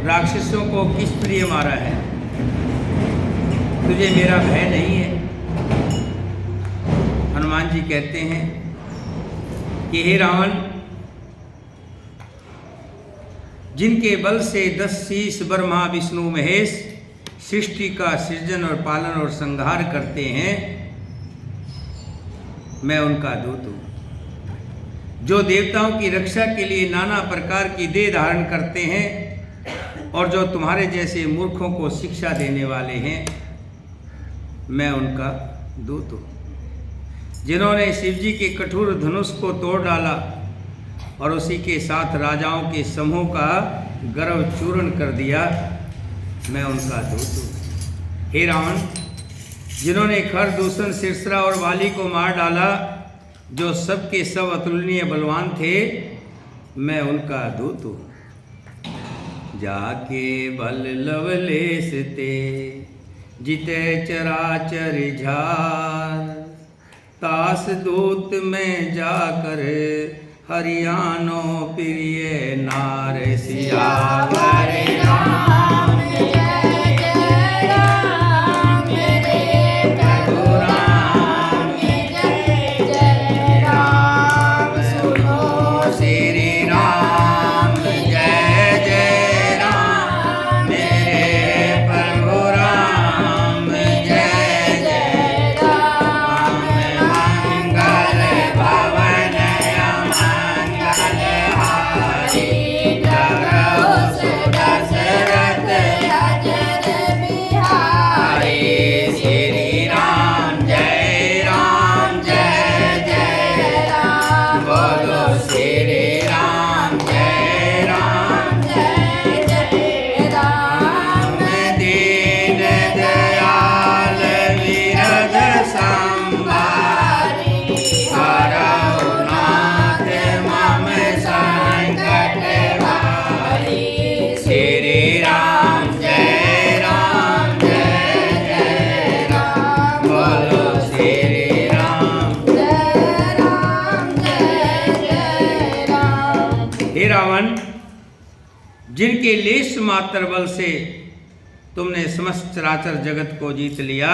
राक्षसों को किस प्रिय मारा है? तुझे मेरा भय नहीं है? हनुमान जी कहते हैं कि हे रावण, जिनके बल से 10 शीश ब्रह्मा विष्णु महेश सृष्टि का सृजन और पालन और संहार करते हैं, मैं उनका दूत हूँ। जो देवताओं की रक्षा के लिए नाना प्रकार की देह धारण करते हैं और जो तुम्हारे जैसे मूर्खों को शिक्षा देने वाले हैं, मैं उनका दूत हूँ। जिन्होंने शिवजी के कठोर धनुष को तोड़ डाला और उसी के साथ राजाओं के समूह का गर्व चूर्ण कर दिया, मैं उनका दूत हूँ। हे रावण, जिन्होंने खर, दूषण, सिरसरा और वाली को मार डाला, जो सबके सब अतुलनीय बलवान थे, मैं उनका दूत हूँ। जाके बल लवलेश ते जिते चराचर झार, तास दूत में जाकर हरियाणो प्रिय नार सियावर राम। जय जय राम, रे प्रभु राम, जय जय राम। सुनो श्री राम, जय जय राम, मेरे प्रभु राम, जय जय राम। मंगल भवन मंगल हारी, जगत दशरथ अजर बिहारी। श्री राम जय जय राम, बोलो श्री राम जय जय राम। दीन दयाल विरध संभारी, हरौ नाथ मम संकट हारी। श्री राम जय जय राम, बोलो श्री राम जय राम। हे रावण, जिनके लेश मात्र बल से तुमने समस्त चराचर जगत को जीत लिया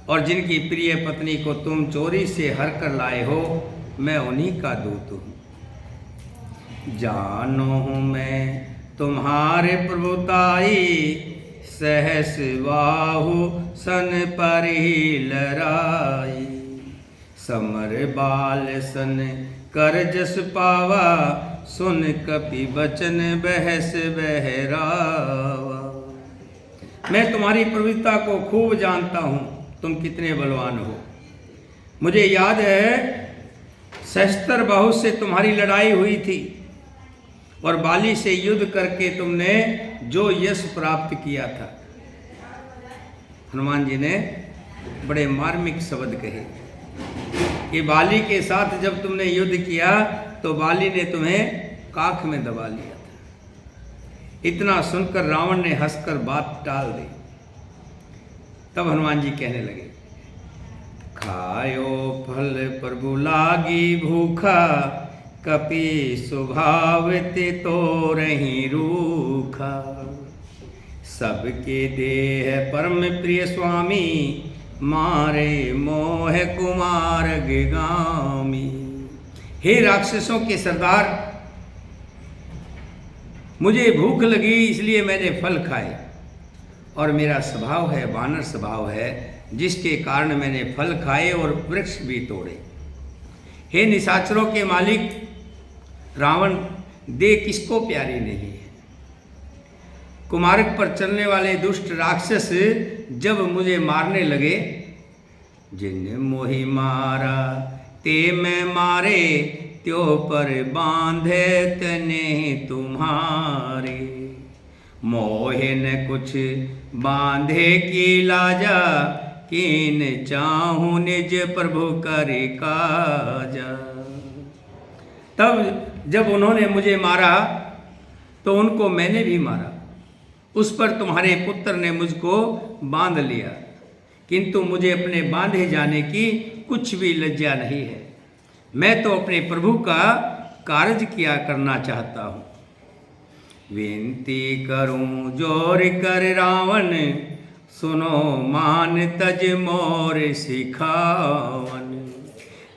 और जिनकी प्रिय पत्नी को तुम चोरी से हर कर लाए हो, मैं उन्हीं का दूत हूँ। जानो हूँ मैं तुम्हारे प्रभुताई, सहस बाहु सन पर ही लड़ाई। समर बाल सन कर जस पावा, सुन कपि बचन बहस बहरावा। मैं तुम्हारी प्रवृत्ता को खूब जानता हूँ, तुम कितने बलवान हो। मुझे याद है सहस्त्र बाहु से तुम्हारी लड़ाई हुई थी और बाली से युद्ध करके तुमने जो यश प्राप्त किया था। हनुमान जी ने बड़े मार्मिक शब्द कहे कि बाली के साथ जब तुमने युद्ध किया तो बाली ने तुम्हें काख में दबा लिया था। इतना सुनकर रावण ने हंसकर बात टाल दी। तब हनुमान जी कहने लगे, खायो फल प्रभु लागी भूखा, कपि स्वभाव ते तो रही रूखा। सबके देह परम प्रिय स्वामी, मारे मोह कुमार गिगामी। हे राक्षसों के सरदार, मुझे भूख लगी इसलिए मैंने फल खाए और मेरा स्वभाव है, वानर स्वभाव है, जिसके कारण मैंने फल खाए और वृक्ष भी तोड़े। हे निशाचरों के मालिक रावण, दे किसको प्यारी नहीं है। कुमार्ग पर चलने वाले दुष्ट राक्षस जब मुझे मारने लगे, जिन मोहि मारा ते मैं मारे, त्यो पर बांधे तने तुम्हारे। मोहे न कुछ बांधे की लाजा, कीन चाहूं निज प्रभु करे काजा। तब जब उन्होंने मुझे मारा तो उनको मैंने भी मारा। उस पर तुम्हारे पुत्र ने मुझको बांध लिया, किंतु मुझे अपने बांधे जाने की कुछ भी लज्जा नहीं है। मैं तो अपने प्रभु का कार्य किया करना चाहता हूँ। विनती करूं जोर कर रावण, सुनो मान तज मोर सिखावन।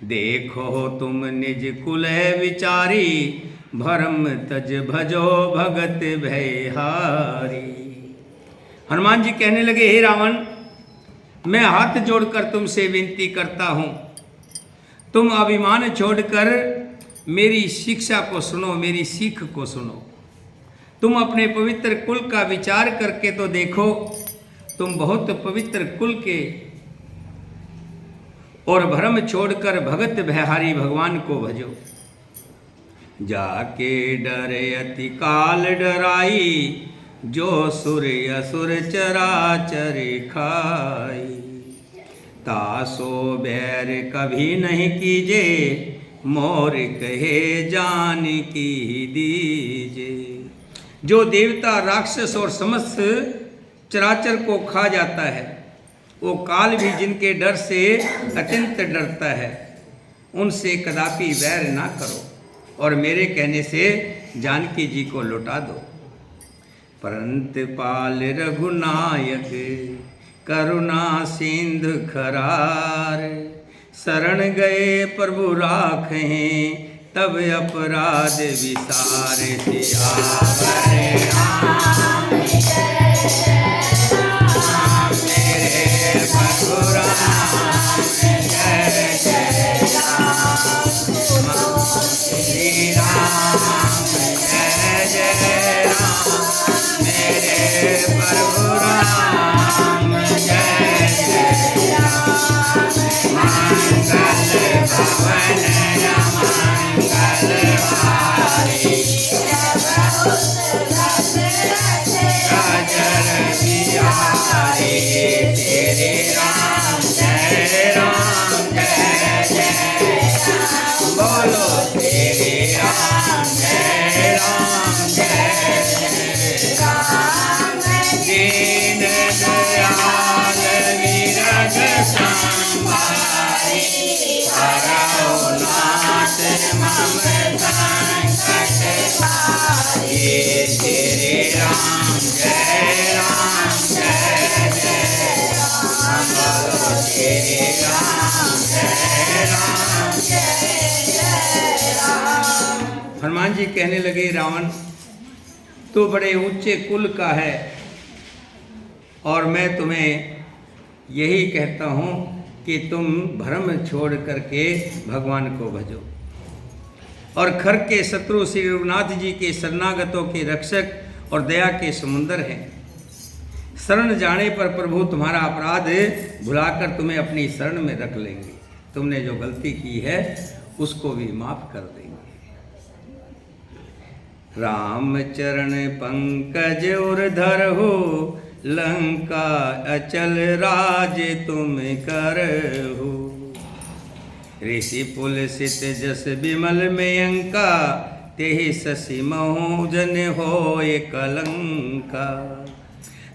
देखो तुम निज कुल विचारी, भरम तज भजो भगत भयहारी। हनुमान जी कहने लगे, हे रावण, मैं हाथ जोड़कर तुमसे विनती करता हूं, तुम अभिमान छोड़कर मेरी शिक्षा को सुनो, मेरी सीख को सुनो। तुम अपने पवित्र कुल का विचार करके तो देखो, तुम बहुत पवित्र कुल के, और भ्रम छोड़कर भगत भयहारी भगवान को भजो। जाके डरे अति काल डराई, जो सुर असुर चराचर खाई। तासो बैर कभी नहीं कीजे, मोर कहे जान की दीजे। जो देवता राक्षस और समस्त चराचर को खा जाता है, वो काल भी जिनके डर से अत्यंत डरता है, उनसे कदापि वैर ना करो और मेरे कहने से जानकी जी को लौटा दो। परंत पाल रघुनायक, करुणा सिंधु खरार। शरण गए प्रभु राखें, तब अपराध विसार। सियावर राम मेरे प्रभु राम, जय जय राम। श्री राम जय जय राम, मेरे प्रभु राम जय जय राम। मंगल भवन मंगल हारी, राजर बिहारी। तेरे राम जय जय बोलो, तेरे राम जय राम। दीन दयाल विरज संभारी, हरौ नाथ मम संकट भारी। तेरे राम जय जय बोलो, तेरे राम जय राम। हनुमान जी कहने लगे, रावण तो बड़े ऊंचे कुल का है, और मैं तुम्हें यही कहता हूँ कि तुम भ्रम छोड़ करके भगवान को भजो। और खर के शत्रु श्री रघुनाथ जी के शरणागतों के रक्षक और दया के समुंदर हैं। शरण जाने पर प्रभु तुम्हारा अपराध भुलाकर तुम्हें अपनी शरण में रख लेंगे। तुमने जो गलती की है उसको भी माफ कर देंगे। राम चरण पंकज उर्धर हो, लंका अचल राज तुम करहु। ऋषि पुलसित जस विमल में अंका, तेहि शशि महु जन होय कलंका।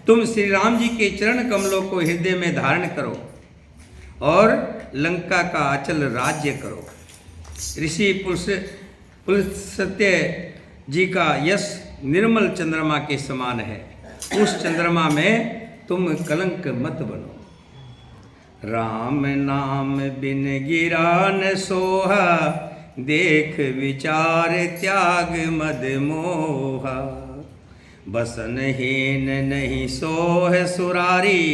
तुम श्री राम जी के चरण कमलों को हृदय में धारण करो और लंका का अचल राज्य करो। ऋषि पुलस्त्य जी का यश निर्मल चंद्रमा के समान है, उस चंद्रमा में तुम कलंक मत बनो। राम नाम बिन गिरा न सोहा, देख विचार त्याग मद मोहा। बसन हीन नहीं सोह सुरारी,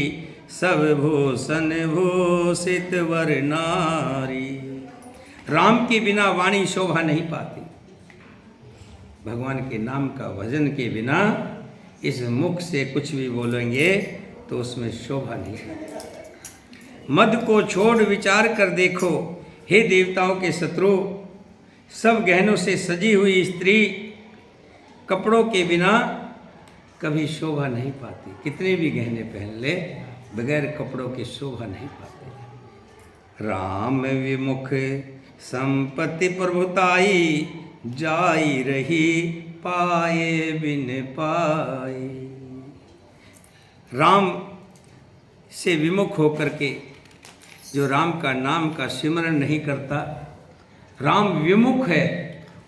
सब भूषण भूषित वर नारी। राम के बिना वाणी शोभा नहीं पाती। भगवान के नाम का भजन के बिना इस मुख से कुछ भी बोलेंगे तो उसमें शोभा नहीं है। मद को छोड़ विचार कर देखो, हे देवताओं के शत्रु, सब गहनों से सजी हुई स्त्री कपड़ों के बिना कभी शोभा नहीं पाती। कितने भी गहने पहन ले, बगैर कपड़ों के शोभा नहीं पाते। राम विमुख संपत्ति प्रभुताई, जाई रही पाए बिन पाए। राम से विमुख होकर के जो राम का नाम का सिमरन नहीं करता, राम विमुख है,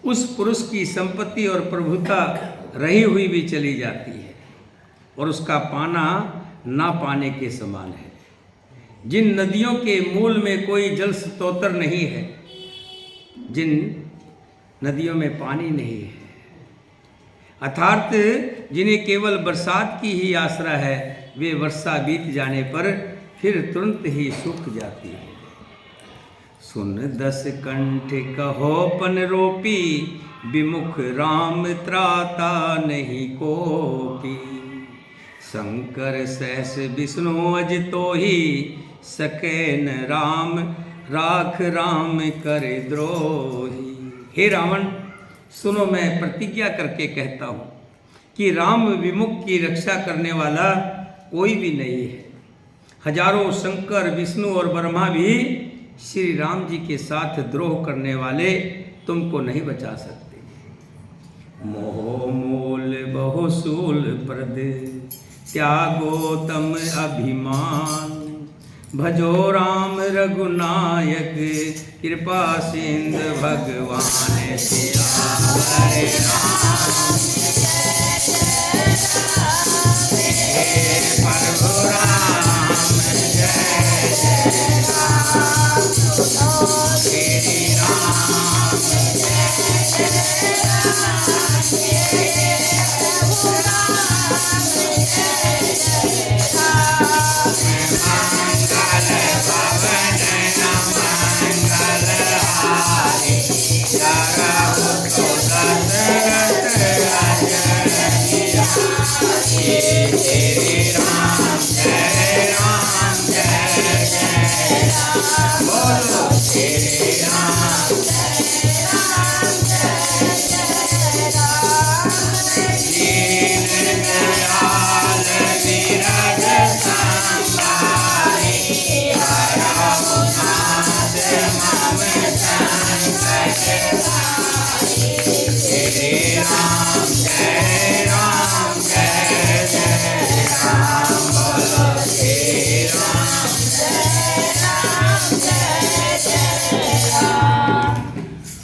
उस पुरुष की संपत्ति और प्रभुता रही हुई भी चली जाती है और उसका पाना ना पाने के समान है। जिन नदियों के मूल में कोई जल स्तोत्र नहीं है, जिन नदियों में पानी नहीं है, अर्थात जिन्हें केवल बरसात की ही आसरा है, वे वर्षा बीत जाने पर फिर तुरंत ही सूख जाती है। सुन दस कंठ कहो पन रोपी, विमुख राम त्राता नहीं कोपी। शंकर सहस विष्णु अज तो ही, सके न राम राख राम कर द्रोही। हे रावण, सुनो, मैं प्रतिज्ञा करके कहता हूँ कि राम विमुख की रक्षा करने वाला कोई भी नहीं है। हजारों शंकर विष्णु और ब्रह्मा भी श्री राम जी के साथ द्रोह करने वाले तुमको नहीं बचा सकते। मोह मूल बहुसूल प्रद, त्यागो तम अभिमान। भजो राम रघुनायक, कृपा सिंध भगवान सिया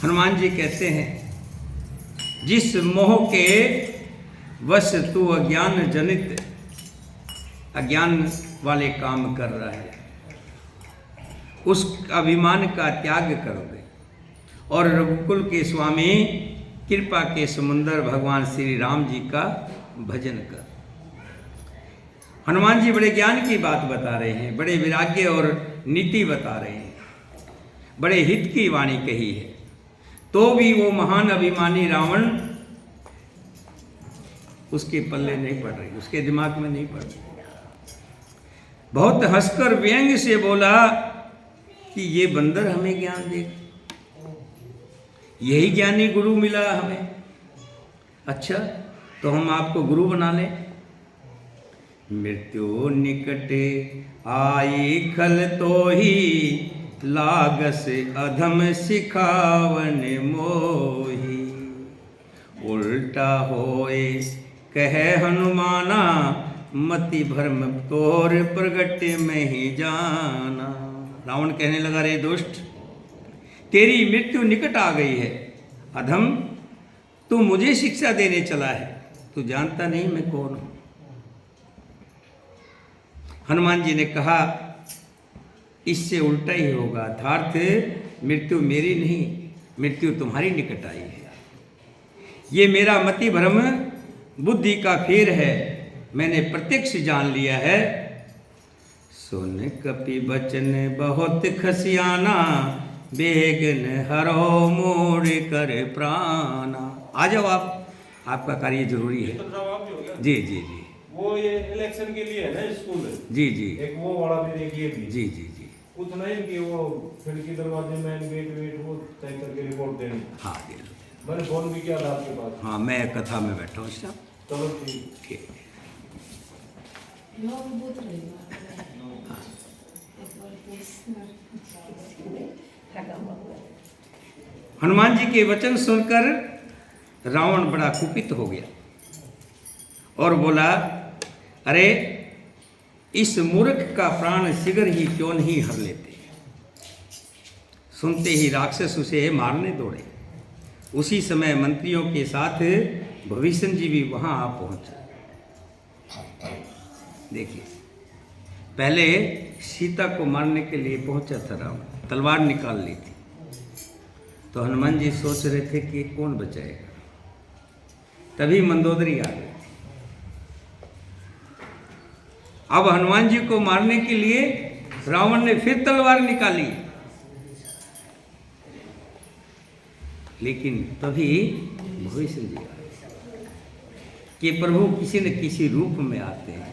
हनुमान जी कहते हैं, जिस मोह के वश तू अज्ञान जनित अज्ञान वाले काम कर रहा है, उस अभिमान का त्याग कर दे और रघुकुल के स्वामी कृपा के समुंदर भगवान श्री राम जी का भजन कर। हनुमान जी बड़े ज्ञान की बात बता रहे हैं, बड़े वैराग्य और नीति बता रहे हैं, बड़े हित की वाणी कही है, तो भी वो महान अभिमानी रावण उसके पल्ले नहीं पड़ रही, उसके दिमाग में नहीं पड़ रही। बहुत हंसकर व्यंग से बोला कि ये बंदर हमें ज्ञान दे, यही ज्ञानी गुरु मिला हमें। अच्छा, तो हम आपको गुरु बना लें। मृत्यु निकटे आई खल तो ही, लागस अधम सिखावन मोही। उल्टा होए कहे हनुमाना, मति भ्रम तोर प्रगट में ही जाना। रावण कहने लगा, रे दुष्ट, तेरी मृत्यु निकट आ गई है। अधम, तू मुझे शिक्षा देने चला है, तू जानता नहीं मैं कौन हूं। हनुमान जी ने कहा, इससे उल्टा ही होगा, अर्थात मृत्यु मेरी नहीं, मृत्यु तुम्हारी निकट आई है। ये मेरा मति भ्रम बुद्धि का फेर है, मैंने प्रत्यक्ष जान लिया है। सुन कपि बचन बहुत खसियाना, बेगन हरो मोड़ कर प्राणा। आ जाओ आप, आपका कार्य जरूरी है। जी जी जी। वो ये इलेक्शन के लिए है ना स्कूल में। जी जी। एक वो वाला भी देखिए भी। जी जी जी। उतना ही कि वो खिड़की दरवाजे में गेट वो तय करके रिपोर्ट देनी। हाँ दे दो। मैंने फोन भी किया था आपके पास। हाँ, मैं कथा में बैठा हूँ साहब। चलो ठीक। ठीक। हनुमान जी के वचन सुनकर रावण बड़ा कुपित हो गया और बोला, अरे इस मूर्ख का प्राण शीघ्र ही क्यों नहीं हर लेते। सुनते ही राक्षस उसे मारने दौड़े। उसी समय मंत्रियों के साथ भविष्य जी भी वहां आ पहुंचे। देखिए, पहले सीता को मारने के लिए पहुंचा था राम, तलवार निकाल ली थी, तो हनुमान जी सोच रहे थे कि कौन बचाएगा, तभी मंदोदरी आ गई। अब हनुमान जी को मारने के लिए रावण ने फिर तलवार निकाली, लेकिन तभी भविष्य जी आए कि प्रभु किसी न किसी रूप में आते हैं।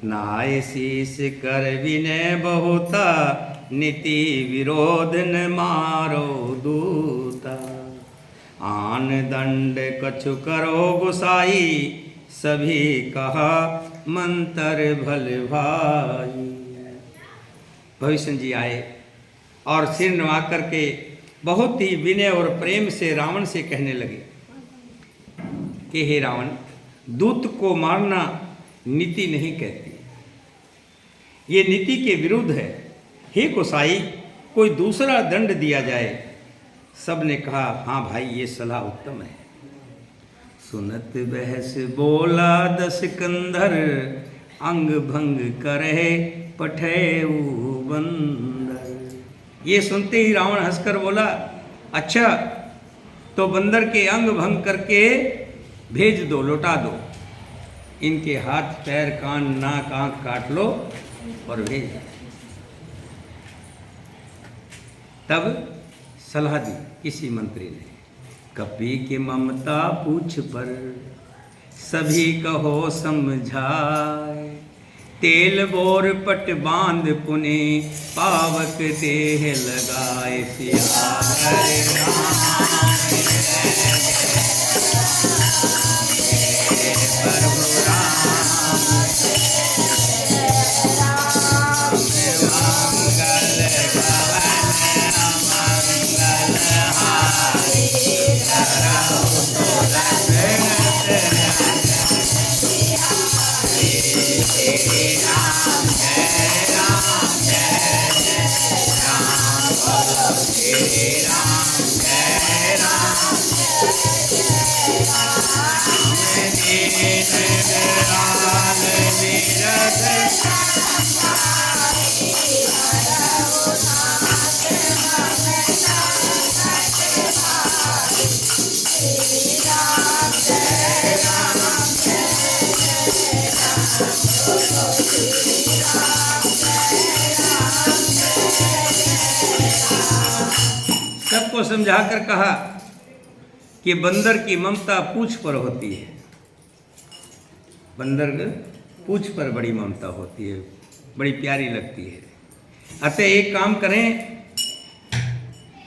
नाय शीस कर विनय बहुता, नीति विरोध न मारो दूता। आन दंड कछु करो गुसाई, सभी कहा मंतर भल भाई। भविष्य जी आए और सिर नवा करके बहुत ही विनय और प्रेम से रावण से कहने लगे कि हे रावण, दूत को मारना नीति नहीं कहती, ये नीति के विरुद्ध है। हे गोसाई, कोई दूसरा दंड दिया जाए। सब ने कहा हाँ भाई, ये सलाह उत्तम है। सुनत बहस बोला दस कंधर, अंग भंग करे पठेऊ बंदर। ये सुनते ही रावण हंसकर बोला, अच्छा तो बंदर के अंग भंग करके भेज दो, लौटा दो, इनके हाथ पैर कान नाक आंख काट लो और भेज दो। तब सलाह दी किसी मंत्री ने, कपि के ममता पूछ पर, सभी कहो समझाए। तेल बोर पट बांध पुने, पावक देह लगाए। सियावर प्रभु राम, मंगल भवन मंगल हारी। सबको समझाकर कहा कि बंदर की ममता पूंछ पर होती है। बंदर पूंछ पर बड़ी ममता होती है, बड़ी प्यारी लगती है। अतः एक काम करें,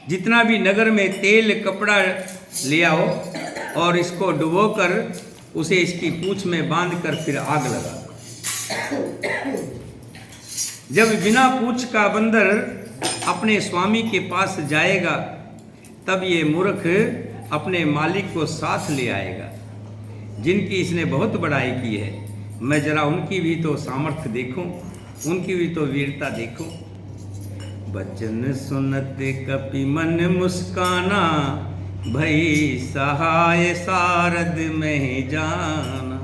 जितना भी नगर में तेल कपड़ा ले आओ और इसको डुबोकर उसे इसकी पूंछ में बांधकर फिर आग लगा दो। जब बिना पूंछ का बंदर अपने स्वामी के पास जाएगा, तब ये मूर्ख अपने मालिक को साथ ले आएगा। जिनकी इसने बहुत बड़ाई की है, मैं जरा उनकी भी तो सामर्थ्य देखूं, उनकी भी तो वीरता देखूं। बचन सुनत कपि मन मुस्काना, भई सहाय सारद में जाना।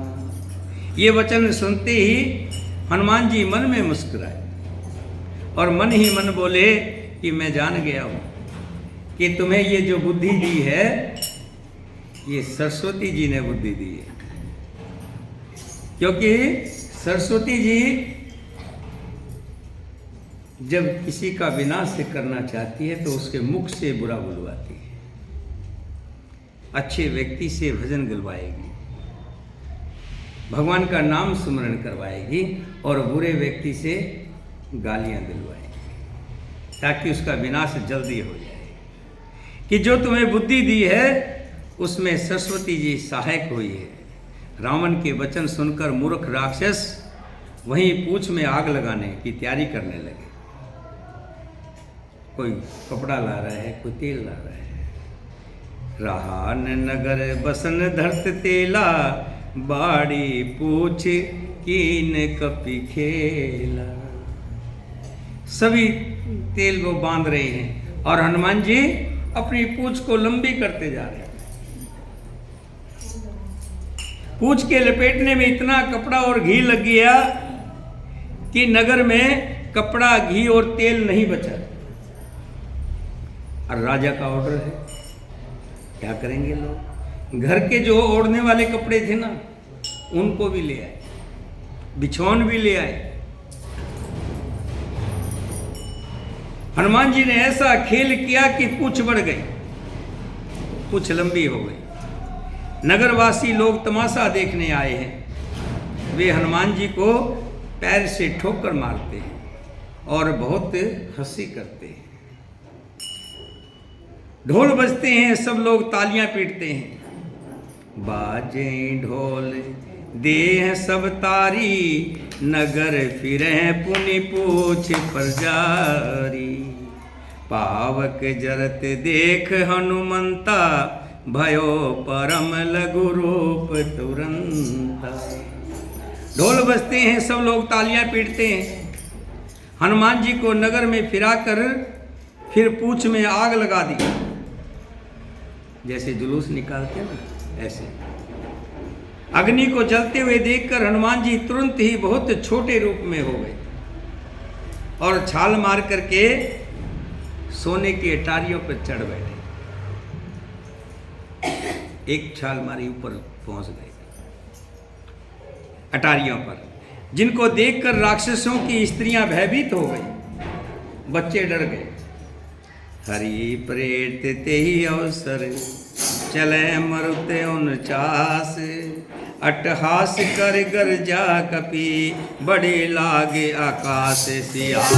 ये वचन सुनते ही हनुमान जी मन में मुस्कुराए और मन ही मन बोले कि मैं जान गया हूँ कि तुम्हें ये जो बुद्धि दी है, ये सरस्वती जी ने बुद्धि दी है। क्योंकि सरस्वती जी जब किसी का विनाश करना चाहती है तो उसके मुख से बुरा बुलवाती है, अच्छे व्यक्ति से भजन दिलवाएगी, भगवान का नाम स्मरण करवाएगी और बुरे व्यक्ति से गालियां दिलवाएगी, ताकि उसका विनाश जल्दी हो जाए। कि जो तुम्हें बुद्धि दी है उसमें सरस्वती जी सहायक हुई है। रावण के वचन सुनकर मूर्ख राक्षस वहीं पूंछ में आग लगाने की तैयारी करने लगे। कोई कपड़ा ला रहा है, कोई तेल ला रहा है। रहान नगर बसन धरत तेला, बाड़ी पूछ कीन कपि खेला। सभी तेल को बांध रहे हैं और हनुमान जी अपनी पूंछ को लंबी करते जा रहे हैं। पूंछ के लपेटने में इतना कपड़ा और घी लग गया कि नगर में कपड़ा, घी और तेल नहीं बचा। और राजा का ऑर्डर है, क्या करेंगे लोग? घर के जो ओढ़ने वाले कपड़े थे ना, उनको भी ले आए, बिछौन भी ले आए। हनुमान जी ने ऐसा खेल किया कि पूंछ बढ़ गई, पूंछ लंबी हो गई। नगरवासी लोग तमाशा देखने आए हैं। वे हनुमान जी को पैर से ठोकर मारते हैं और बहुत हंसी करते हैं। ढोल बजते हैं, सब लोग तालियां पीटते हैं। बाजे ढोल दे हैं सब तारी, नगर फिरे पुनि पूछ पर जारी। पावक जरत देख हनुमंता, भयो परम लघु रूप तुरंता। ढोल बजते हैं, सब लोग तालियां पीटते हैं। हनुमान जी को नगर में फिराकर फिर पूंछ में आग लगा दी। जैसे जुलूस निकालते ना, ऐसे अग्नि को जलते हुए देखकर हनुमान जी तुरंत ही बहुत छोटे रूप में हो गए और छाल मार करके सोने की अटारियों पर चढ़ बैठे। एक छाल मारी, ऊपर पहुंच गए अटारियों पर, जिनको देखकर राक्षसों की स्त्रियां भयभीत हो गई, बच्चे डर गए। हरि प्रेत ते ही अवसर, चले मरुते 49। अट्टहास कर गर्जा कपि, बड़े लागे आकाश सियार।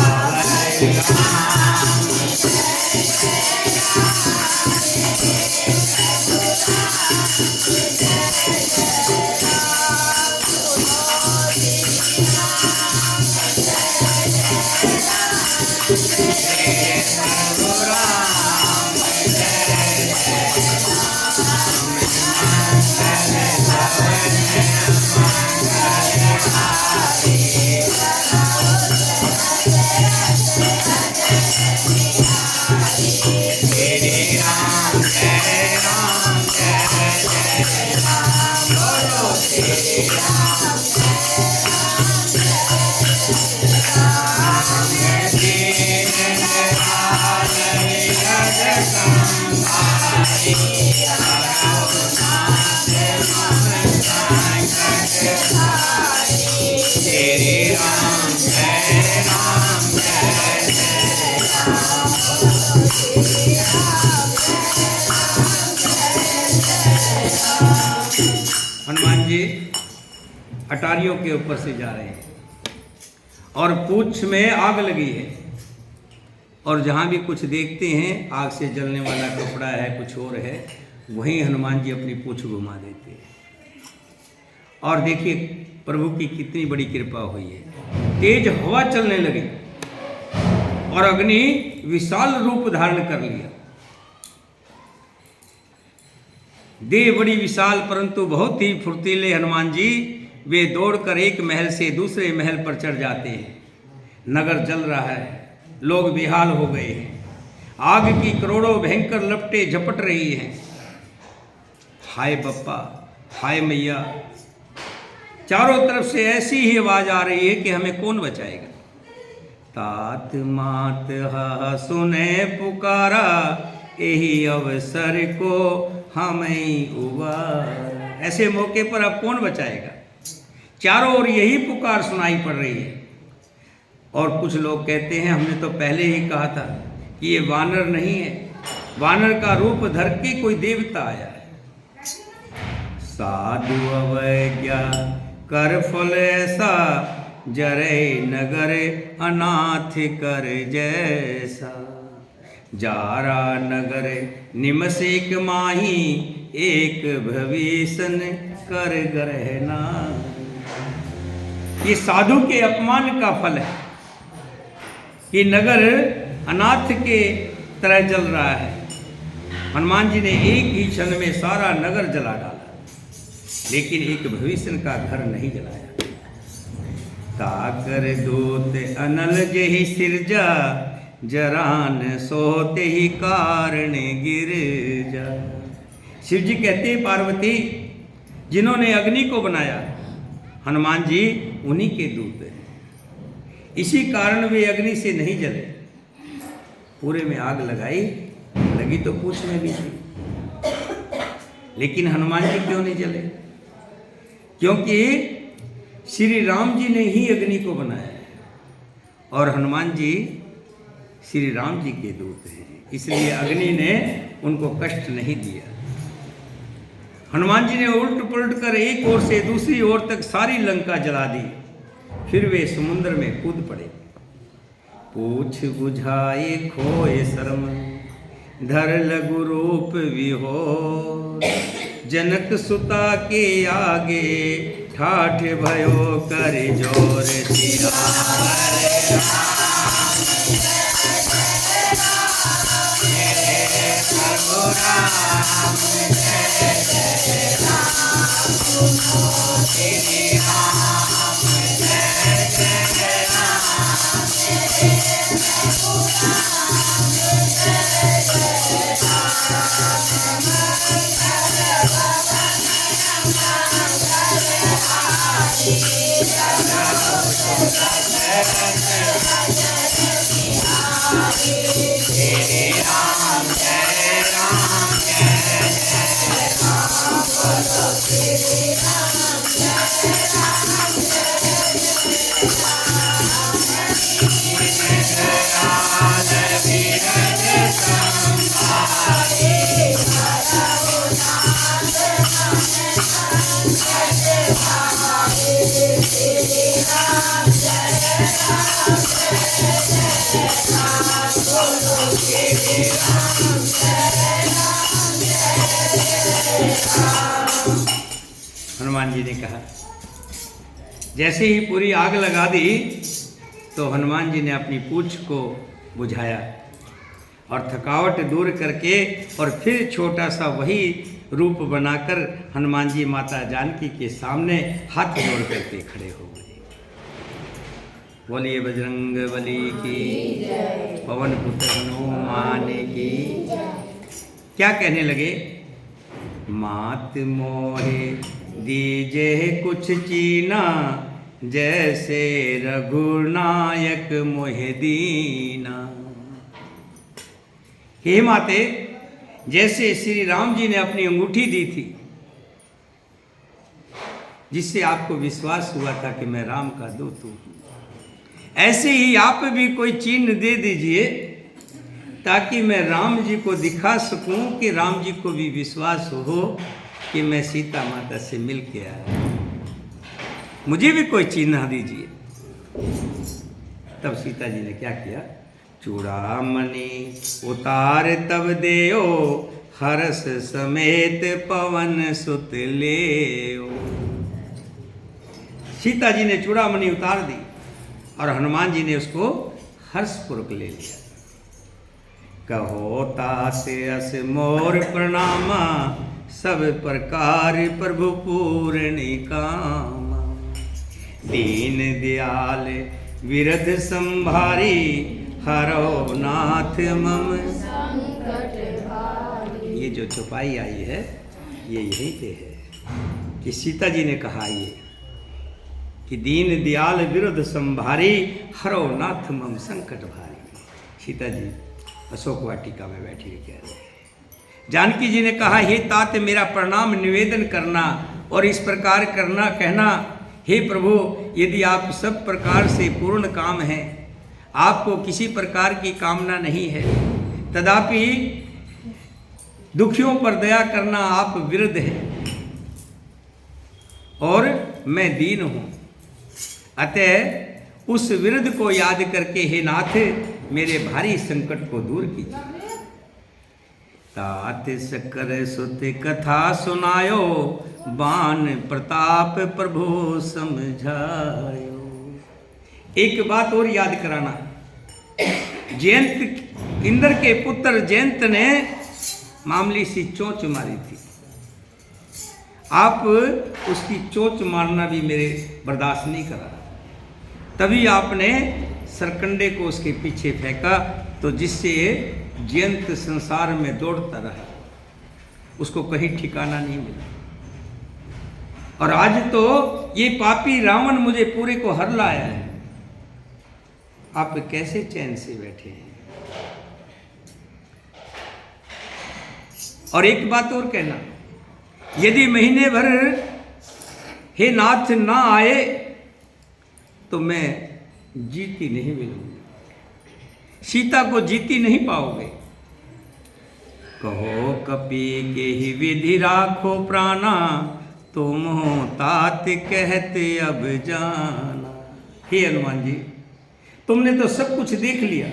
हनुमान जी अटारियों के ऊपर से जा रहे हैं और पूंछ में आग लगी है, और जहाँ भी कुछ देखते हैं आग से जलने वाला कपड़ा है, कुछ और है, वहीं हनुमान जी अपनी पूंछ घुमा देते हैं। और देखिए प्रभु की कितनी बड़ी कृपा हुई है। तेज हवा चलने लगी और अग्नि विशाल रूप धारण कर लिया। देह बड़ी विशाल परंतु बहुत ही फुर्तीले हनुमान जी, वे दौड़कर एक महल से दूसरे महल पर चढ़ जाते हैं। नगर जल रहा है, लोग बेहाल हो गए हैं। आग की करोड़ों भयंकर लपटें झपट रही हैं। हाय बप्पा, हाय मैया, चारों तरफ से ऐसी ही आवाज आ रही है कि हमें कौन बचाएगा। तात मात हा सुने पुकारा, यही अवसर को हमें उबार। ऐसे मौके पर अब कौन बचाएगा? चारों ओर यही पुकार सुनाई पड़ रही है। और कुछ लोग कहते हैं हमने तो पहले ही कहा था कि ये वानर नहीं है, वानर का रूप धर के कोई देवता आया है। साधु अवज्ञा कर फल ऐसा, जरे नगर अनाथ कर जैसा। जारा नगर निमसेक माही, एक भविष्य कर ग्रहना। ये साधु के अपमान का फल है कि नगर अनाथ के तरह जल रहा है। हनुमान जी ने एक ही क्षण में सारा नगर जला डाला, लेकिन एक भविष्य का घर नहीं जलाया। ताकर दूत अनल जहि सिरजा, जरान सोते ही कारण गिर जा। शिव जी कहते हैं पार्वती जिन्होंने अग्नि को बनाया हनुमान जी उन्हीं के दूत हैं, इसी कारण वे अग्नि से नहीं जले। पूरे में आग लगाई, लगी तो पूछ में भी थी, लेकिन हनुमान जी क्यों नहीं जले? क्योंकि श्री राम जी ने ही अग्नि को बनाया है और हनुमान जी श्री राम जी के दूत हैं, इसलिए अग्नि ने उनको कष्ट नहीं दिया। हनुमान जी ने उल्ट पुलट कर एक ओर से दूसरी ओर तक सारी लंका जला दी, फिर वे समुद्र में कूद पड़े। पूछ बुझाए खोए शर्म धर लघु रूप विहोर, जनक सुता के आगे ठाठ भयो कर जोर। सिया हनुमान जी ने कहा, जैसे ही पूरी आग लगा दी तो हनुमान जी ने अपनी पूंछ को बुझाया और थकावट दूर करके और फिर छोटा सा वही रूप बनाकर हनुमान जी माता जानकी के सामने हाथ जोड़ करके खड़े हो गए। बोलिए बजरंग बली की, पवन पुत्र हनुमान की। क्या कहने लगे? मात मोहे दीजे कुछ चीना, जैसे रघुनायक मोहे दीना। हे माते, जैसे श्री राम जी ने अपनी अंगूठी दी थी जिससे आपको विश्वास हुआ था कि मैं राम का दूत हूं, ऐसे ही आप भी कोई चिन्ह दे दीजिए ताकि मैं राम जी को दिखा सकूं कि राम जी को भी विश्वास हो कि मैं सीता माता से मिल के आया। मुझे भी कोई चिन्ह दीजिए। तब सीता जी ने क्या किया? चूड़ामणि उतार तब देओ, हर्ष समेत पवन सुत लेओ। सीता जी ने चूड़ामणि उतार दी और हनुमान जी ने उसको हर्षपूर्वक ले लिया। कहो तात अस मोर प्रणामा, सब प्रकार प्रभु पूर्ण कामा। दीन दयाल विरध संभारी, हरो नाथ मम संकट भारी। ये जो चौपाई आई है ये यहीं पे है कि सीता जी ने कहा ये कि दीन दयाल विरुद्ध संभारी, हरो नाथ मम संकट भारी। सीता जी अशोक वाटिका में बैठी हुई कह रहे हैं। जानकी जी ने कहा, हे तात मेरा प्रणाम निवेदन करना और इस प्रकार करना कहना, हे प्रभु यदि आप सब प्रकार से पूर्ण काम हैं, आपको किसी प्रकार की कामना नहीं है, तथापि दुखियों पर दया करना आप विरुद्ध हैं और मैं दीन हूं, अतः उस विरुद्ध को याद करके हे नाथ मेरे भारी संकट को दूर कीजिए। तात शकर सुत कथा सुनायो, बान प्रताप प्रभु समझायो। एक बात और याद कराना, जयंत इंद्र के पुत्र जयंत ने मामूली सी चोंच मारी थी, आप उसकी चोंच मारना भी मेरे बर्दाश्त नहीं करा। तभी आपने सरकंडे को उसके पीछे फेंका तो जिससे जयंत संसार में दौड़ता रहा, उसको कहीं ठिकाना नहीं मिला। और आज तो ये पापी रावण मुझे पूरे को हर लाया है, आप कैसे चैन से बैठे हैं? और एक बात और कहना, यदि महीने भर हे नाथ ना आए तो मैं जीती नहीं मिलूंगी, सीता को जीती नहीं पाओगे। कहो कपि के ही विधि राखो प्राणा, तुम हो तात कहते अब जाना। हे हनुमान जी, तुमने तो सब कुछ देख लिया,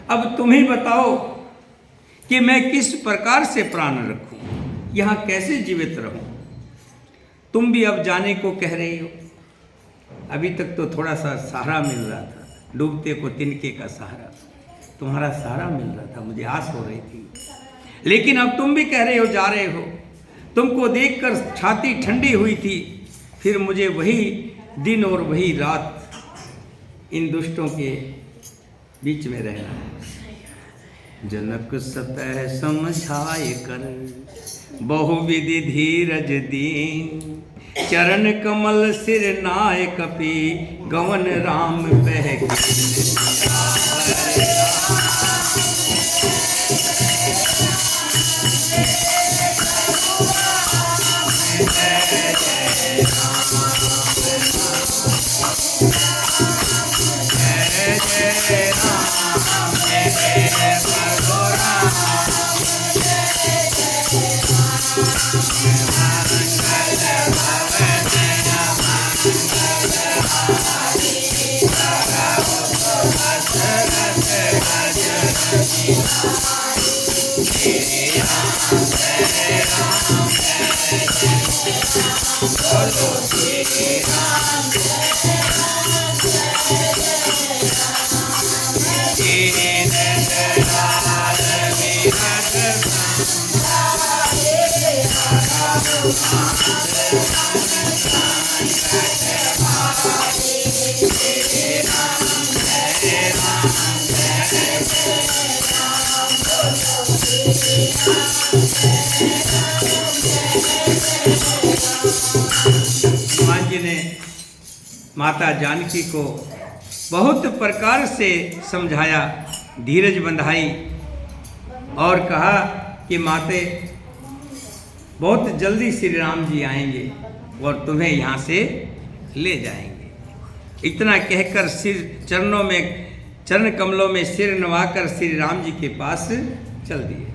अब तुम ही बताओ कि मैं किस प्रकार से प्राण रखूं, यहाँ कैसे जीवित रहूं। तुम भी अब जाने को कह रही हो। अभी तक तो थोड़ा सा सहारा मिल रहा था, डूबते को तिनके का सहारा, तुम्हारा सहारा मिल रहा था, मुझे आस हो रही थी। लेकिन अब तुम भी कह रहे हो जा रहे हो। तुमको देखकर छाती ठंडी हुई थी, फिर मुझे वही दिन और वही रात इन दुष्टों के बीच में रहना है। जनक सतह समझाए कर, बहुविधि धीरज दीन, चरण कमल सिर नाय कपि, गवन राम पह हनुमान जी ने माता जानकी को बहुत प्रकार से समझाया, धीरज बंधाई और कहा कि माते बहुत जल्दी श्री राम जी आएंगे और तुम्हें यहाँ से ले जाएंगे। इतना कहकर सिर चरणों में, चरण कमलों में सिर नवाकर श्री राम जी के पास चल दिए।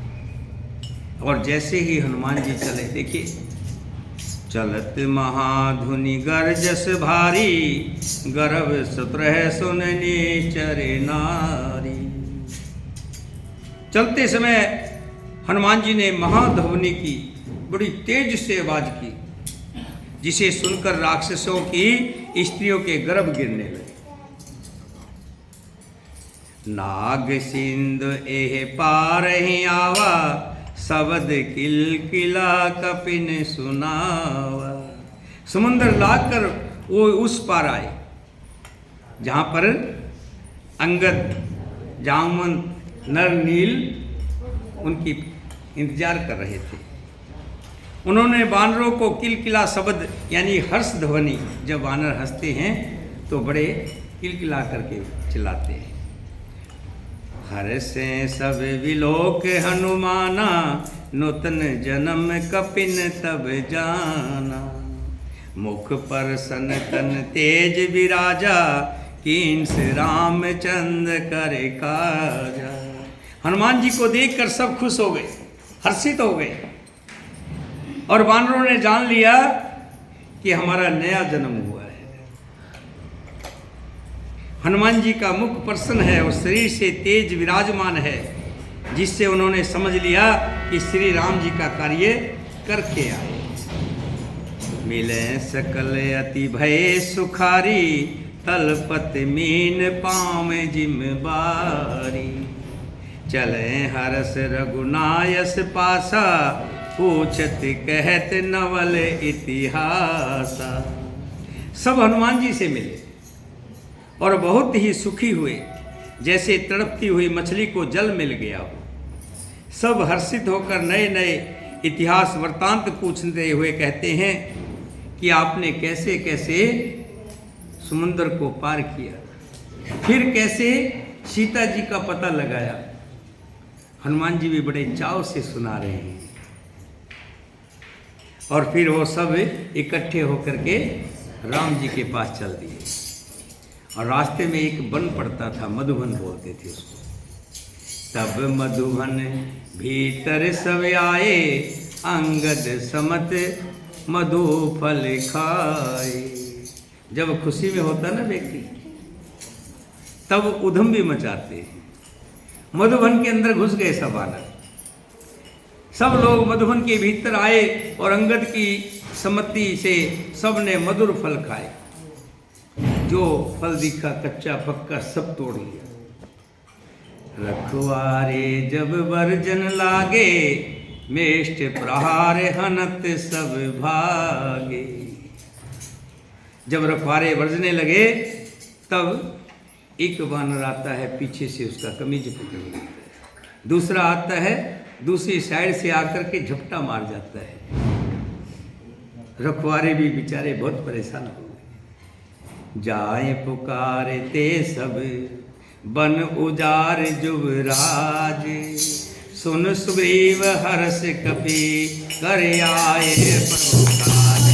और जैसे ही हनुमान जी चले, देखिए, चलत महाधुनि गरजस भारी, गर्भ सुत्रह सुननी चरे नारी। चलते समय हनुमान जी ने महाध्वनि की, बड़ी तेज से आवाज की, जिसे सुनकर राक्षसों की स्त्रियों के गर्भ गिरने लगे। नाग सिंधु एह पार ही आवा, शब्द किलकिला कपिन सुनावा। समुंदर लाकर वो उस पार आए जहाँ पर अंगद, जामवंत, नर, नील उनकी इंतजार कर रहे थे। उन्होंने वानरों को किलकिला शब्द यानी हर्ष ध्वनि, जब वानर हंसते हैं तो बड़े किलकिला करके चिल्लाते हैं। हर्षे सब विलोक हनुमाना, नूतन जन्म कपिन तब जाना। मुख पर सनतन तेज विराजा, कींस रामचंद्र करे काजा। हनुमान जी को देखकर सब खुश हो गए, हर्षित हो गए, और वानरों ने जान लिया कि हमारा नया जन्म हुआ है। हनुमान जी का मुख प्रसन्न है और शरीर से तेज विराजमान है, जिससे उन्होंने समझ लिया कि श्री राम जी का कार्य करके आए। मिले सकल अति भय सुखारी, तलपत मीन पाँव जिम्मेवारी। चले हरस रघुनायस पासा, पूछत कहत नवल इतिहासा। सब हनुमान जी से मिले और बहुत ही सुखी हुए। जैसे तड़पती हुई मछली को जल मिल गया हो। सब हर्षित होकर नए नए इतिहास वृत्तांत पूछते हुए कहते हैं कि आपने कैसे कैसे समुद्र को पार किया, फिर कैसे सीता जी का पता लगाया। हनुमान जी भी बड़े चाव से सुना रहे हैं। और फिर वो सब इकट्ठे होकर के राम जी के पास चल दिए। और रास्ते में एक वन पड़ता था, मधुवन बोलते थे उसको। तब मधुवन भीतर सब आए, अंगद समत मधु फल खाए। जब खुशी में होता ना व्यक्ति, तब उधम भी मचाते हैं। मधुवन के अंदर घुस गए सब बालक, सब लोग मधुवन के भीतर आए और अंगद की सम्मति से सब ने मधुर फल खाए। जो फल दिखा कच्चा पक्का सब तोड़ लिया। रखवारे जब वर्जन लागे, मेष्ट प्रहार हनत सब भागे। जब रखवारे वर्जने लगे तब एक वानर आता है, पीछे से उसका कमीज पकड़ लेता है। दूसरा आता है, दूसरी साइड से आकर के झपटा मार जाता है। रखवारे भी बेचारे बहुत परेशान हो गए। जाए पुकारे ते सब, बन उजार जुबराज। सुन सुग्रीव हर्ष कपि, कर आए प्रभु काज।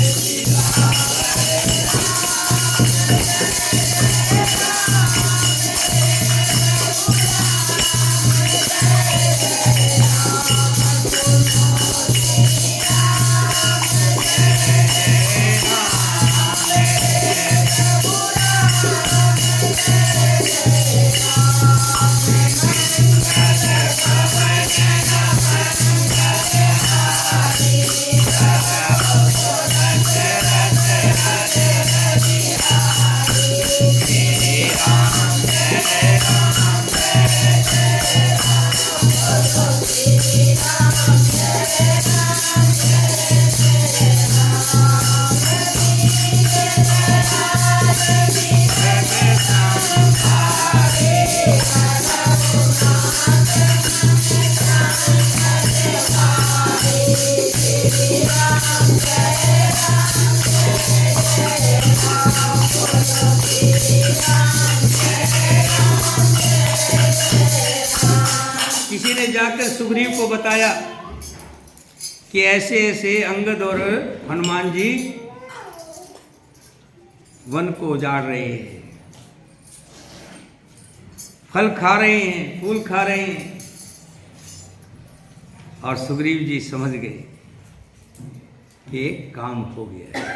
किसी ने जाकर सुग्रीव को बताया कि ऐसे ऐसे अंगद और हनुमान जी वन को उजाड़ रहे हैं, फल खा रहे हैं, फूल खा रहे हैं। और सुग्रीव जी समझ गए कि एक काम हो गया है।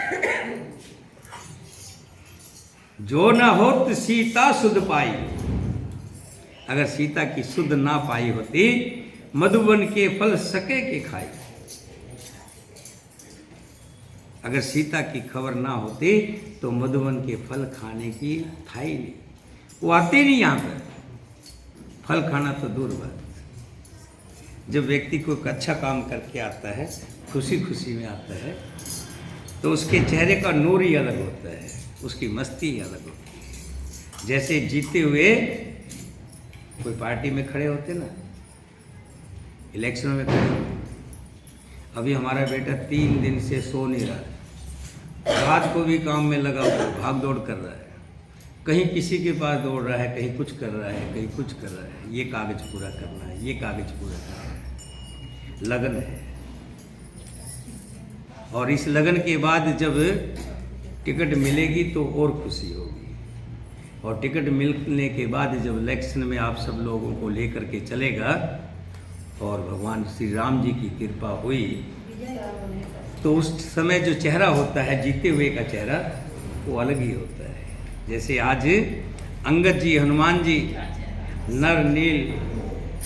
जो न होत सीता सुध पाई, अगर सीता की सुध ना पाई होती, मधुवन के फल सके के खाई। अगर सीता की खबर ना होती तो मधुवन के फल खाने की था ही नहीं। वो आते नहीं यहाँ पर, फल खाना तो दूर बात। जब व्यक्ति कोई अच्छा काम करके आता है, खुशी खुशी में आता है, तो उसके चेहरे का नूर ही अलग होता है, उसकी मस्ती ही अलग होती है। जैसे जीते हुए कोई पार्टी में खड़े होते ना, इलेक्शन में खड़े होते। अभी हमारा बेटा 3 दिन से सो नहीं रहा है, रात को भी काम में लगा हुआ, भाग दौड़ कर रहा है। कहीं किसी के पास दौड़ रहा है, कहीं कुछ कर रहा है, कहीं कुछ कर रहा है। ये कागज पूरा करना है, ये कागज पूरा करना है, लगन है। और इस लगन के बाद जब टिकट मिलेगी तो और खुशी होगी। और टिकट मिलने के बाद जब इलेक्शन में आप सब लोगों को लेकर के चलेगा और भगवान श्री राम जी की कृपा हुई, तो उस समय जो चेहरा होता है जीते हुए का चेहरा, वो अलग ही होता है। जैसे आज अंगद जी, हनुमान जी, नर नील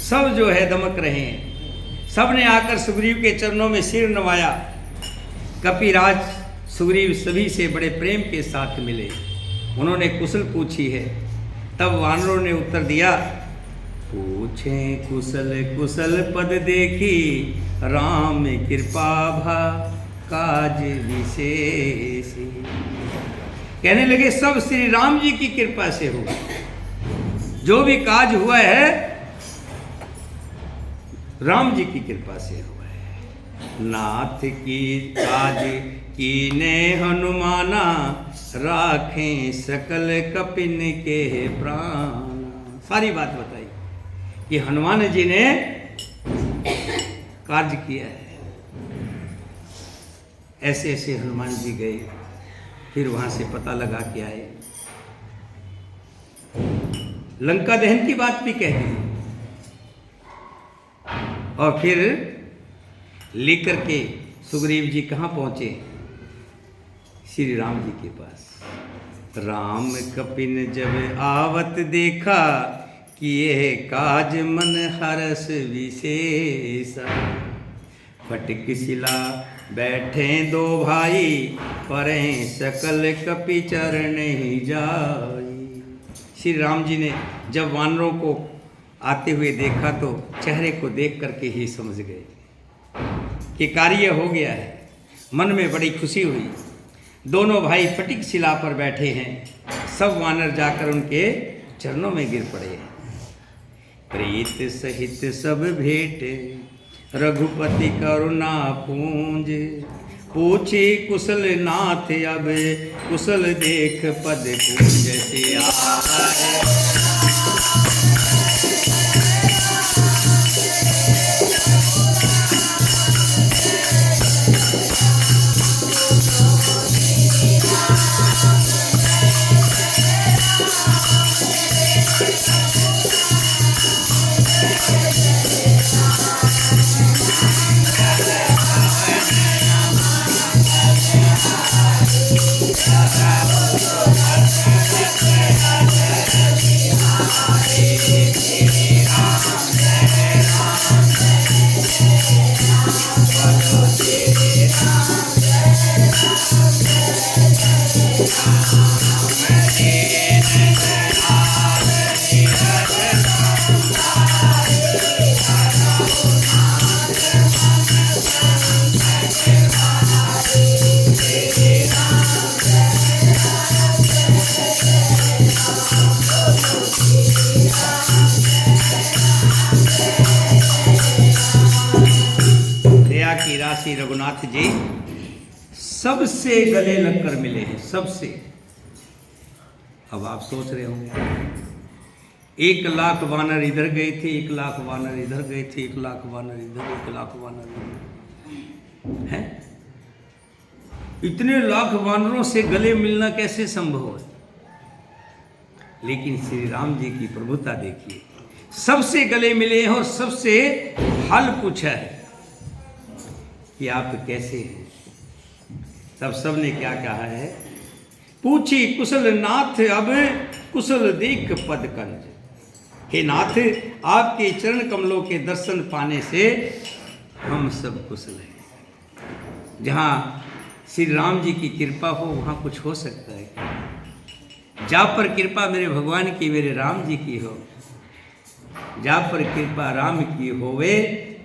सब जो है दमक रहे हैं। सब ने आकर सुग्रीव के चरणों में सिर नवाया। कपिराज सुग्रीव सभी से बड़े प्रेम के साथ मिले, उन्होंने कुशल पूछी है। तब वानरों ने उत्तर दिया, पूछें कुशल कुशल पद देखी, राम कृपा भा काज विशेष। कहने लगे सब श्री राम जी की कृपा से होगा। जो भी काज हुआ है राम जी की कृपा से हुआ है। नाथ की काज कीने हनुमाना, राखें सकल कपिन के प्राण। सारी बात बताई कि हनुमान जी ने कार्य किया है। ऐसे ऐसे हनुमान जी गए, फिर वहां से पता लगा के आए, लंका दहन की बात भी कह दी, और फिर लेकर के सुग्रीव जी कहाँ पहुंचे? श्री राम जी के पास। राम कपिन जब आवत देखा, किए काज मन हरस विशेषा। फटिक शिला बैठे दो भाई, परें सकल कपि चरण ही जाई। श्री राम जी ने जब वानरों को आते हुए देखा तो चेहरे को देख करके ही समझ गए कि कार्य हो गया है। मन में बड़ी खुशी हुई। दोनों भाई फटिक शिला पर बैठे हैं, सब वानर जाकर उनके चरणों में गिर पड़े हैं। प्रीत सहित सब भेंटे, रघुपति करुणा पूंज। पूछे कुशल नाथ अब, कुशल देख पद पूंज से आए। राशि रघुनाथ जी सबसे गले लगकर मिले हैं, सबसे। अब आप सोच रहे होंगे 1 लाख वानर इधर गए थे, 1 लाख वानर इधर गए थे, 1 लाख वानर इधर, 1 लाख वानर इधर हैं। इतने लाख वानरों से गले मिलना कैसे संभव है? लेकिन श्री राम जी की प्रभुता देखिए, सबसे गले मिले हैं और सबसे हाल पूछा है कि आप कैसे हैं। तब सब ने क्या कहा है? पूछी कुशल नाथ अब, कुशल देख पद कंज। हे नाथ, आपके चरण कमलों के दर्शन पाने से हम सब कुशल हैं। जहाँ श्री राम जी की कृपा हो वहाँ कुछ हो सकता है। जा पर कृपा मेरे भगवान की, मेरे राम जी की हो। जा पर कृपा राम की होवे,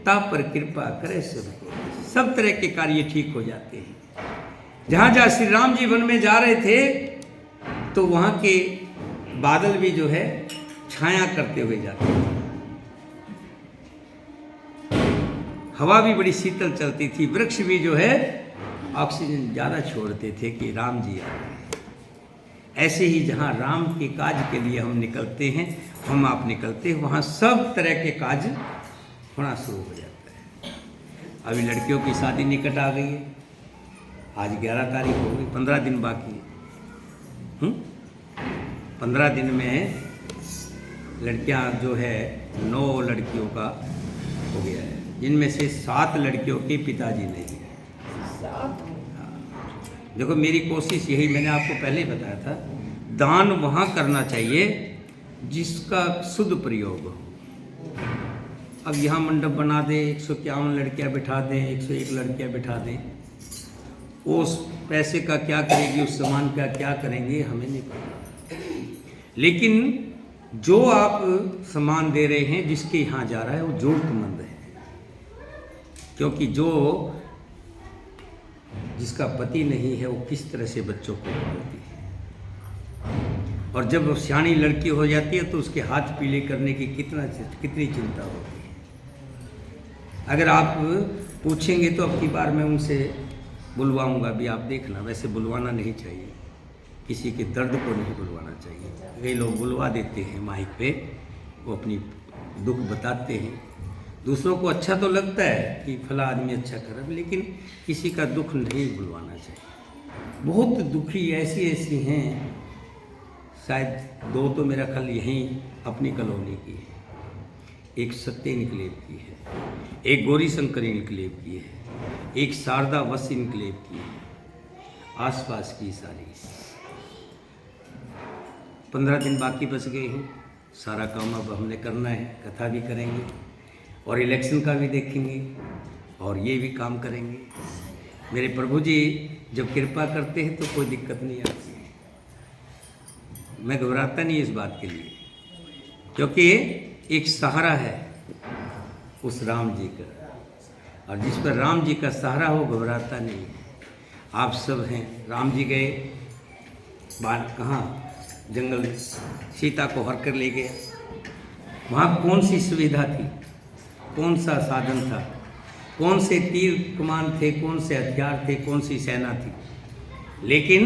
ता पर कृपा करे सबको। सब तरह के कार्य ठीक हो जाते हैं। जहाँ जहाँ श्री राम जी वन में जा रहे थे तो वहाँ के बादल भी जो है छाया करते हुए जाते थे। हवा भी बड़ी शीतल चलती थी, वृक्ष भी जो है ऑक्सीजन ज़्यादा छोड़ते थे कि राम जी आ रहे हैं। ऐसे ही जहाँ राम के काज के लिए हम निकलते हैं, हम आप निकलते हैं, वहाँ सब तरह के काज होना शुरू हो जाता है। अभी लड़कियों की शादी निकट आ गई है। आज 11 तारीख हो गई, 15 दिन बाकी है। 15 दिन में लड़कियां जो है 9 लड़कियों का हो गया है, जिनमें से 7 लड़कियों के पिताजी नहीं है। 7? देखो मेरी कोशिश यही, मैंने आपको पहले ही बताया था, दान वहाँ करना चाहिए जिसका शुद्ध प्रयोग हो। अब यहाँ मंडप बना दें, 151 लड़कियाँ बिठा दें, 101 लड़कियाँ बिठा दें, उस पैसे का क्या करेंगे, उस सामान का क्या करेंगे, हमें नहीं पता। लेकिन जो आप सामान दे रहे हैं, जिसके यहाँ जा रहा है, वो जरूरतमंद है। क्योंकि जिसका पति नहीं है, वो किस तरह से बच्चों को पालती है। और जब वो सियानी लड़की हो जाती है तो उसके हाथ पीले करने की कितनी चिंता होती है। अगर आप पूछेंगे तो अब की बार मैं उनसे बुलवाऊंगा भी, आप देखना। वैसे बुलवाना नहीं चाहिए, किसी के दर्द को नहीं बुलवाना चाहिए। कई लोग बुलवा देते हैं माइक पे, वो अपनी दुख बताते हैं। दूसरों को अच्छा तो लगता है कि फला आदमी अच्छा कर, लेकिन किसी का दुख नहीं बुलवाना चाहिए। बहुत दुखी ऐसी हैं, शायद 2 तो मेरा ख्याल यहीं अपनी कॉलोनी की है। एक सत्य इनकलेव की है, एक गौरी शंकर इनकलेव की है, एक शारदा वस इनकलेव की है। आसपास की सारी 15 दिन बाकी बच गए हैं। सारा काम अब हमने करना है, कथा भी करेंगे और इलेक्शन का भी देखेंगे और ये भी काम करेंगे। मेरे प्रभु जी जब कृपा करते हैं तो कोई दिक्कत नहीं आती है। मैं घबराता नहीं इस बात के लिए, क्योंकि एक सहारा है उस राम जी का, और जिस पर राम जी का सहारा हो घबराता नहीं है। आप सब हैं, राम जी गए बात कहाँ, जंगल सीता को हर कर ले गया। वहाँ कौन सी सुविधा थी, कौन सा साधन था, कौन से तीर कमान थे, कौन से हथियार थे, कौन सी सेना थी। लेकिन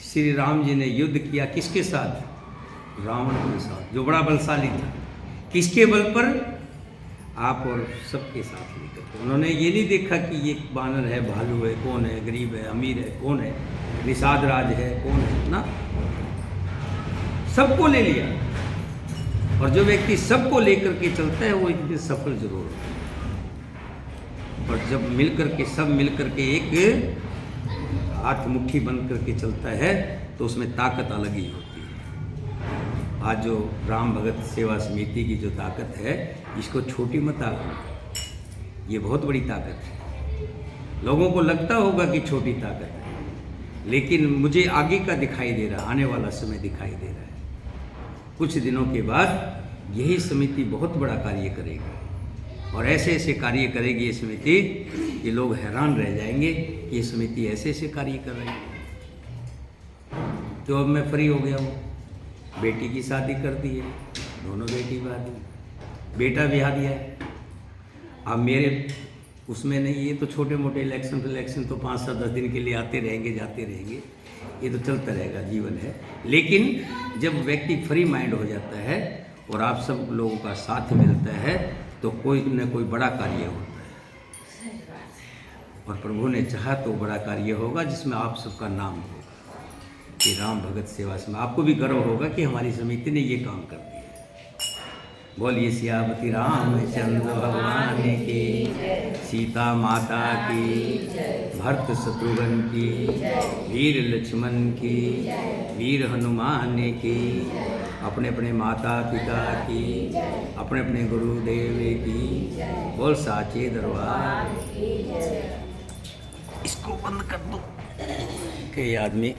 श्री राम जी ने युद्ध किया किसके साथ? रावण के साथ, जो बड़ा बलशाली था। किसके बल पर? आप और सबके साथ लेकर। उन्होंने ये नहीं देखा कि ये बानर है, भालू है, कौन है, गरीब है, अमीर है, कौन है, निषाद राज है, कौन है ना, सबको ले लिया। और जो व्यक्ति सबको लेकर के चलता है वो एक दिन सफल जरूर होता है। और जब मिलकर के सब मिलकर के एक हाथ मुट्ठी बंद करके चलता है तो उसमें ताकत अलग ही होती है। आज जो राम भगत सेवा समिति की जो ताकत है, इसको छोटी मत आंकना, ये बहुत बड़ी ताकत है। लोगों को लगता होगा कि छोटी ताकत है, लेकिन मुझे आगे का दिखाई दे रहा, आने वाला समय दिखाई दे रहा है। कुछ दिनों के बाद यही समिति बहुत बड़ा कार्य करेगी और ऐसे ऐसे कार्य करेगी ये समिति कि लोग हैरान रह जाएंगे कि ये समिति ऐसे ऐसे कार्य कर रही है। तो अब मैं फ्री हो गया हूँ, बेटी की शादी कर दी है, दोनों बेटी ब्याह दी, बेटा ब्याह दिया है। अब मेरे उसमें नहीं, ये तो छोटे मोटे इलेक्शन तो 5-10 दिन के लिए आते रहेंगे जाते रहेंगे, ये तो चलता रहेगा, जीवन है। लेकिन जब व्यक्ति फ्री माइंड हो जाता है और आप सब लोगों का साथ मिलता है तो कोई न कोई बड़ा कार्य होता है। और प्रभु ने चाहा तो बड़ा कार्य होगा जिसमें आप सबका नाम होगा कि राम भगत सेवा में। आपको भी गर्व होगा कि हमारी समिति ने ये काम कर दिया। बोलिए सियापति रामचंद्र भगवान की, सीता माता की, भरत शत्रुघ्न की, वीर लक्ष्मण की, वीर हनुमान की, अपने अपने माता पिता की, अपने अपने गुरुदेव की। बोल साचे दरबार। इसको बंद कर दो कि आदमी